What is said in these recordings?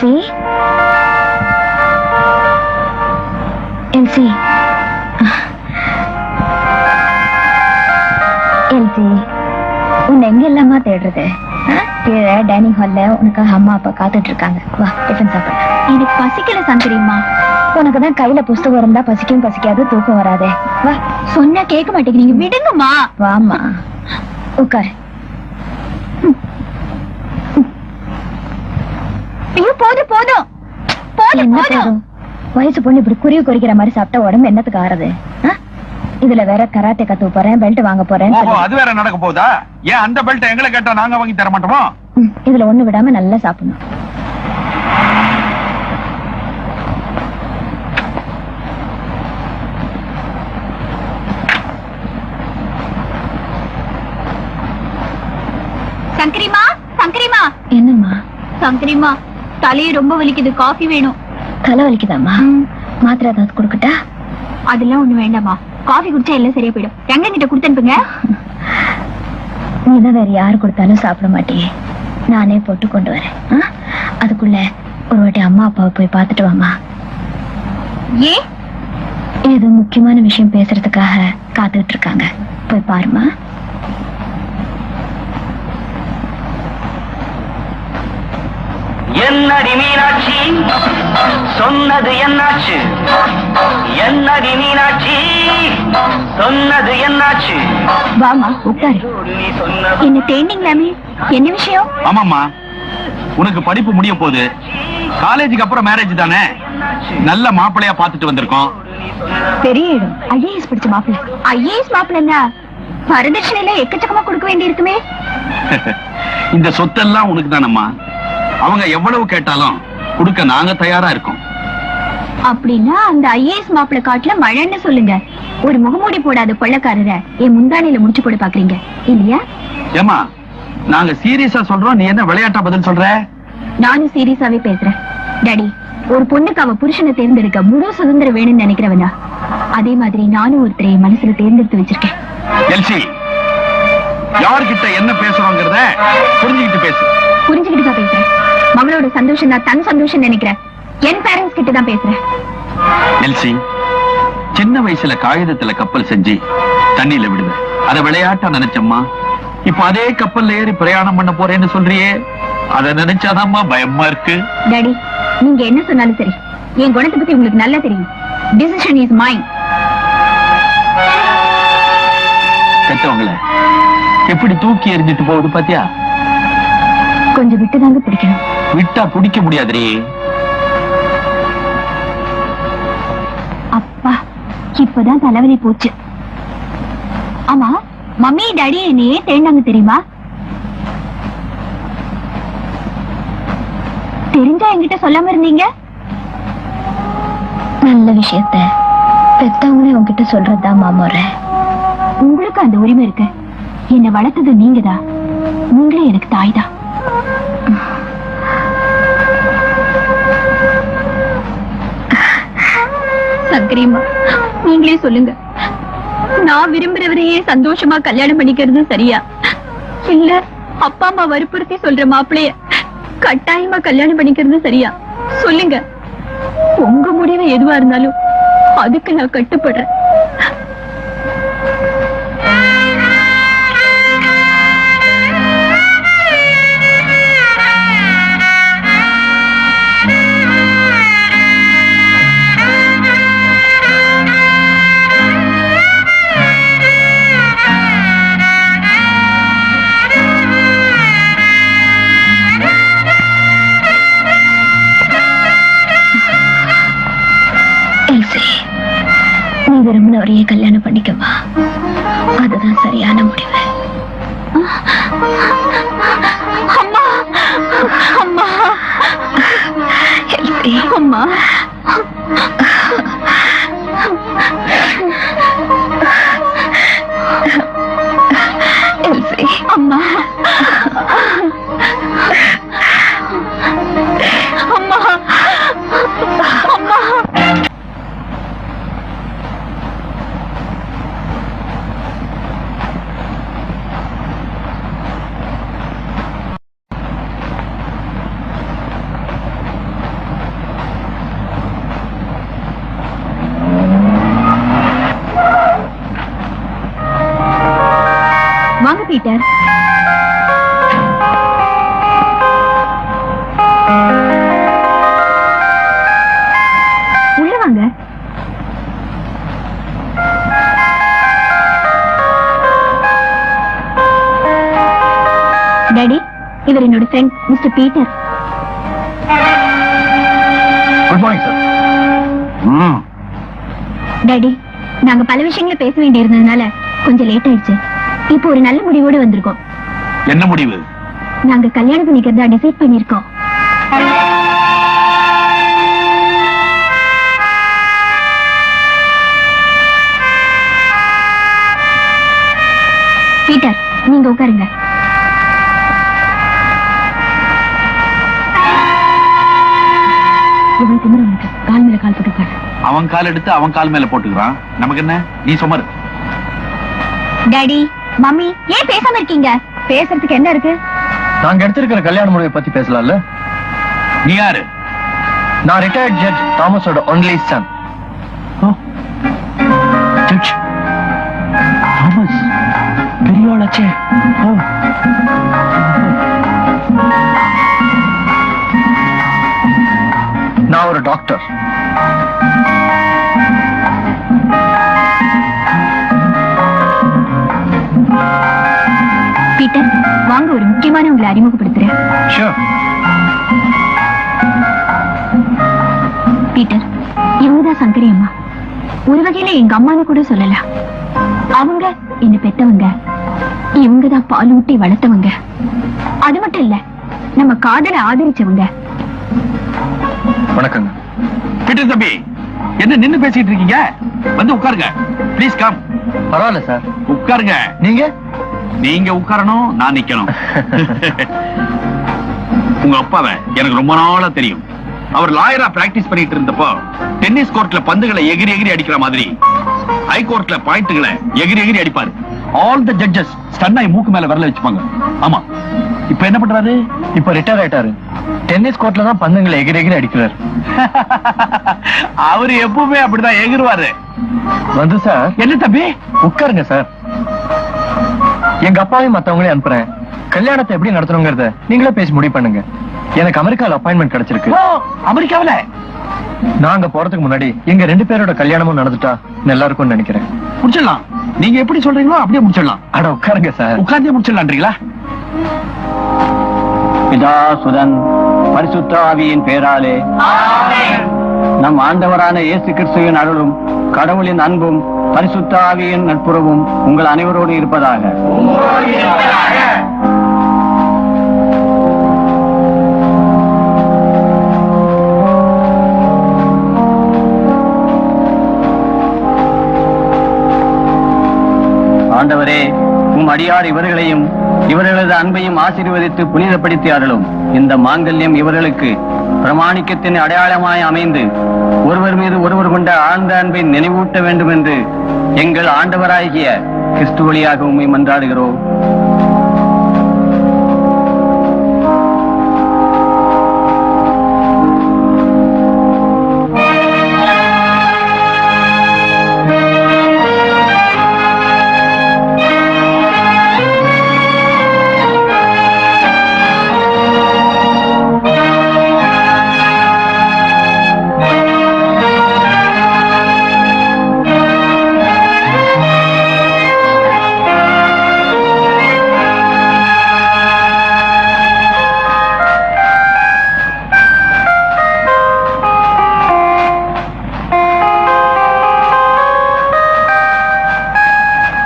LC LC LC உன்னை எங்க இல்லாம தேடுறது? கீழே டைனிங் ஹால்ல உனக்காக அம்மா அப்பா காத்துட்டு இருக்காங்க. வா டிஃபன் சாப்பிட. எனக்கு பசிக்கல சங்கரிம்மா. உனக்குதான் கையில புஸ்தகம் இருந்தா பசிக்கும் பசிக்காது, தூக்கம் வராதே. வா சொன்னா கேட்க மாட்டேங்கிறீங்க, விடுங்கம்மா. வாமா உட்காரு. ஐயோ போதும் போதும் போதும் போதும். வயசு பொண்ணு இப்படி குருவி குறிக்கிற மாதிரி சாப்பிட்டா உடம்பு என்னத்துக்கு ஆறுது? இதுல வேற கராத்தே கத்து போறேன், பெல்ட் வாங்க போறேன். அது வேற நடக்க போதா? ஏன் அந்த பெல்ட் எங்களை கேட்டா நாங்க வாங்கி தர மாட்டோமோ? இதுல ஒண்ணு விடாம நல்லா சாப்பிடணும். சங்கரிமா சங்கரிமா. என்னம்மா? சங்கரிமா தலையை ரொம்ப வலிக்குது, காஃபி வேணும். தலை வலிக்குதாம்மா? மாத்திரை ஏதாவது கொடுக்கட்டா? அதெல்லாம் ஒண்ணு வேண்டாமா, காஃபி குடிச்சா எல்லாம் சரியா போயிடும். எங்க கிட்ட கொடுத்து அனுப்புங்க. நீதான் வேற யாரு கொடுத்தாலும் சாப்பிட மாட்டியே, நானே போட்டு கொண்டு வரேன். அதுக்குள்ள ஒரு வாட்டி அம்மா அப்பாவை போய் பார்த்துட்டு வாமா. ஏன்? ஏதோ முக்கியமான விஷயம் பேசுறதுக்காக காத்துக்கிட்டு இருக்காங்க, போய் பாருமா. என்னடி மீனாட்சி சொன்னது என்னாச்சு? என்னடி மீனாட்சி சொன்னது என்னாச்சு? வாமா உட்காரு. என்ன தேண்டிங்களாமே, என்ன விஷயம்? ஆமாம்மா, உனக்கு படிப்பு முடிய போகுது, காலேஜுக்கு அப்புறம் மேரேஜ் தானே. நல்ல மாப்பிள்ளையா பாத்துட்டு வந்திருக்கோம். பெரிய இடம், ஐஏஎஸ் படிச்ச மாப்பிள்ளை. ஐஏஎஸ் மாப்பிள்ளா? வரதட்சணையில எக்கச்சக்கமா கொடுக்க வேண்டி இருக்குமே. இந்த சொத்தெல்லாம் உனக்கு தானம்மா, அவங்க எவ்வளவு கேட்டாலும் கொடுக்க நாங்க தயாரா இருக்கோம். அப்படின்னா அந்த ஐஏஎஸ் மாப்பிள்ளை காட்டுல மழைன்னு சொல்லுங்க. ஒரு முகமூடி போடாத கொள்ளக்காரரை என் முந்தானையில முடிச்சு போட பாக்குறீங்க இல்லையா? ஏமா நாங்க சீரியஸா சொல்றோம், நீ என்ன விளையாட்டா பதில் சொல்ற? நானும் சீரியஸாவே பேசுறேன். டாடி, ஒரு பொண்ணுக்கு அவ புருஷனை தேர்ந்தெடுக்க முழு சுதந்திரம் வேணும்னு நினைக்கிறவனா, அதே மாதிரி நானும் ஒருத்தரை என் மனசுல தேர்ந்தெடுத்து வச்சிருக்கேன். எல்சி, யார்கிட்ட என்ன பேசுறோங்கிறத புரிஞ்சுக்கிட்டு பேசு. புரிஞ்சுக்கிட்டு தான் பேசுறேன். மகளோட சந்தோஷம் தான் தன் சந்தோஷம் நினைக்கிறேன். என் பேரண்ட்ஸ் கிட்ட தான் பேசுறேன். எல்சி, சின்ன வயசுல காகிதத்துல கப்பல் செஞ்சு தண்ணியில விடுவேன், அத விளையாட்டா நினைச்சம்மா. இப்ப அதே கப்பல்ல ஏறி பிரயாணம் பண்ண போறேன்னு சொல்றியே, அத நினைச்சாதாம்மா பயமா இருக்கு. டாடி, நீங்க என்ன சொன்னாலும் சரி, என் குணத்தை பத்தி உங்களுக்கு நல்லா தெரியும். Decision is mind. கெட்டவங்கள எப்படி தூக்கி எறிஞ்சிட்டு போகுது பாத்தியா? கொஞ்சம் விட்டுதாங்க பிடிக்கணும். விட்டா பிடிக்க முடியாதுரே. அப்பா, இப்பதான் தலைவலி போச்சு. ஆமா, மம்மி டாடி என்னையே தேடினாங்க தெரியுமா? தெரிஞ்சா என்கிட்ட சொல்லாம இருந்தீங்க. நல்ல விஷயத்த பெத்தவங்களே உங்ககிட்ட சொல்றதுதான் மாமோற. உங்களுக்கு அந்த உரிமை இருக்கு. என்னை வளர்த்தது நீங்கதான், நீங்களே எனக்கு தாய் தான். சங்கரிமா, நீங்களே சொல்லுங்க, நான் விரும்புறவரையே சந்தோஷமா கல்யாணம் பண்ணிக்கிறது சரியா, இல்ல அப்பா அம்மா வற்புறுத்தி சொல்ற மாப்பிளைய கட்டாயமா கல்யாணம் பண்ணிக்கிறது சரியா? சொல்லுங்க. உங்க முடிவு எதுவா இருந்தாலும் அதுக்கு நான் கட்டுப்படுறேன். நீ விரும்பினவரையே கல்யாணம் பண்ணிக்கவா, அதுதான் சரியான முடிவு. அம்மா அம்மா அம்மா அம்மா அம்மா அம்மா. பீட்டர். உள்ள வாங்க. டாடி, இவர் என்னோட friend mister Peter. Good morning sir. Daddy, நாங்க பல விஷயங்களை பேச வேண்டி இருந்ததுனால கொஞ்சம் லேட் ஆயிடுச்சு. இப்போ ஒரு நல்ல முடிவோடு வந்திருக்கோம். என்ன முடிவு? நாங்க கல்யாணம் பண்ணிக்கிறதா டிசைட் பண்ணிருக்கோம். பீட்டர், நீங்க உட்காருங்க. இவன் திமிரு உனக்கு. கால் மேல கால் போட்டு உட்காரு. அவன் கால் எடுத்து அவன் கால் மேல போட்டுக்கிறான். நமக்கு என்ன? நீ சுமரு. டாடி, மம்மி, ஏன் பேசாம இருக்கீங்க? பேசுறதுக்கு என்ன இருக்கு? நாங்க எடுத்திருக்கிற கல்யாண முறையை பத்தி பேசலாம்ல? நீ யாரு? நான் ரிட்டையர்ட் ஜட்ஜ் தாமஸோட ஒன்லி சன். ஜட்ஜ் தாமஸ் பெரியோளாச்சே. நான் ஒரு டாக்டர். பீட்டர், வாங்க, ஒரு முக்கியமான உங்களை அறிமுகப்படுத்துறேன். ஷூர். பீட்டர், இவங்கதான் சங்கரி அம்மா. ஒரு வகையில எங்க அம்மான்னு கூட சொல்லலாம். அவங்க என்ன பெத்தவங்க, இவங்கதான் பால் ஊட்டி வளர்த்தவங்க. அது மட்டும் இல்ல, நம்ம காதலை ஆதரிச்சவங்க. வணக்கங்க. பீட்டர் தம்பி, என்ன நின்னு பேசிட்டு இருக்கீங்க? வந்து உட்காருங்க. Please come. பரவாயில்ல சார், உட்காருங்க. நீங்க நீங்க உட்காரணும், நான் நிக்கணும். உங்க அப்பாவை எனக்கு ரொம்ப நாளா தெரியும். அவர் லாயரா பிராக்டிஸ் பண்ணிட்டு இருந்தப்போ டென்னிஸ் கோர்ட்ல பந்துகளை எகிரி எகிரி அடிக்கிற மாதிரி ஹை கோர்ட்ல பாயிண்ட்களை எகிரி எகிரி அடிப்பாரு. ஆல் தி ஜட்ஜஸ் ஸ்டன்னாய் மூக்கு மேல விரல வச்சுப்பாங்க. ஆமா, இப்ப என்ன பண்றாரு? இப்ப ரிட்டையர் ஆயிட்டாரு. டென்னிஸ் கோர்ட்ல தான் பந்துங்களை எகிரி எகிரி அடிக்கிறார். அவரு எப்பவுமே அப்படிதான் எகிருவாரு. வந்து சார். என்ன தம்பி? உட்காருங்க சார். எங்க அப்பாவையும் மத்தவங்களையும் அனுப்புறேன். கல்யாணத்தை எப்படி நடத்தணுங்கிறத நீங்களே பேசி முடிவு பண்ணுங்க. எனக்கு அமெரிக்கால அப்பாயின்மெண்ட் கிடைச்சிருக்கு. அமெரிக்காவில? நாங்க போறதுக்கு முன்னாடி எங்க 2 பேரோட கல்யாணமும் நடந்துட்டா நல்லா இருக்கும்னு நினைக்கிறேன். முடிச்சிடலாம். நீங்க எப்படி சொல்றீங்களோ அப்படியே முடிச்சிடலாம். அட உட்காருங்க சார். உட்கார்ந்தே முடிச்சிடலான்றீங்களா? பிதா சுதன் பரிசுத்த ஆவியின் பேராலே நம் ஆண்டவரான இயேசு கிறிஸ்துவின் அருளும் கடவுளின் அன்பும் பரிசுத்த ஆவியின் நட்புறவும் உங்கள் அனைவரோடு இருப்பதாக. ஆண்டவரே, உம் அடியார் இவர்களையும் இவர்களது அன்பையும் ஆசீர்வதித்து புனிதப்படுத்தி அருளும். இந்த மாங்கல்யம் இவர்களுக்கு பிரமாணிக்கத்தின் அடையாளமாய் அமைந்து ஒருவர் மீது ஒருவர் கொண்ட ஆழ்ந்த அன்பை நினைவூட்ட வேண்டும் என்று எங்கள் ஆண்டவராகிய கிறிஸ்து வழியாக உம்மை மன்றாடுகிறோம்.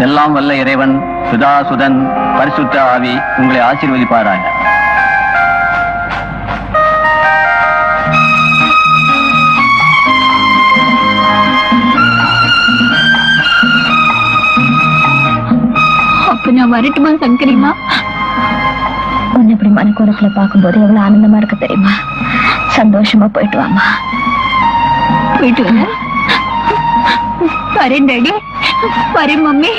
எல்லாம் வல்ல இறைவன் பிதா சுதன் பரிசுத்த ஆவி உங்களை ஆசீர்வதிப்பாராக. அப்ப நான் வரட்டுமா சங்கரிமா? உன்னை இப்படி மனக்கோலத்துல பார்க்கும்போது எவ்வளவு ஆனந்தமா இருக்கு தெரியுமா? சந்தோஷமா போயிட்டு வாமா. போயிட்டு வரேன். வரேன் டாடி, வரேன் மம்மி.